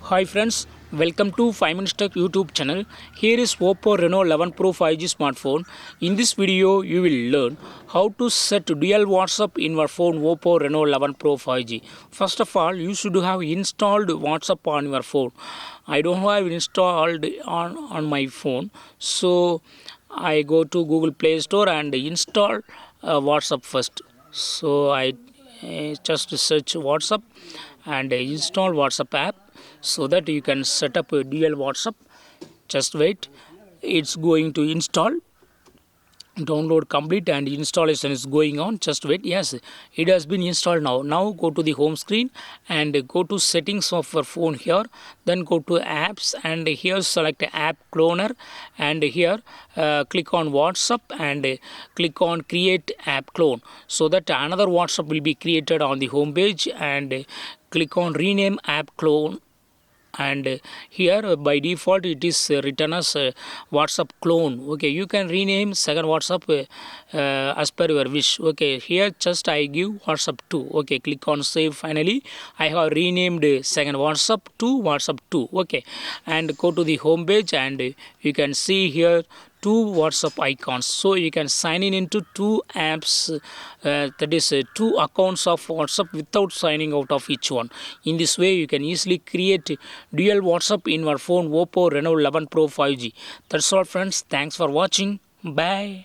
Hi friends, welcome to 5 Minutes Tech YouTube channel. Here is Oppo Reno 11 Pro 5G smartphone. In this video, you will learn how to set dual WhatsApp in your phone Oppo Reno 11 Pro 5G. First of all, you should have installed WhatsApp on your phone. I don't have installed on my phone. So I go to Google Play Store and install WhatsApp first. So I just search WhatsApp and install WhatsApp app so that you can set up a dual WhatsApp. Just wait, it's going to install. Download complete and installation is going on. Just wait. Yes, it has been installed. Now go to the home screen and go to settings of your phone here, then go to apps and here select app cloner and here click on WhatsApp and click on create app clone so that another WhatsApp will be created on the home page, and click on rename app clone, and here by default it is written as WhatsApp clone. Okay, you can rename second WhatsApp as per your wish. Okay, here just I give WhatsApp 2. Okay, click on save. Finally I have renamed second WhatsApp to WhatsApp 2. Okay, and go to the home page and you can see here two WhatsApp icons, so you can sign in into two apps, that is two accounts of WhatsApp without signing out of each one. In this way you can easily create dual WhatsApp in your phone Oppo Reno 11 Pro 5G. That's all friends, thanks for watching, bye.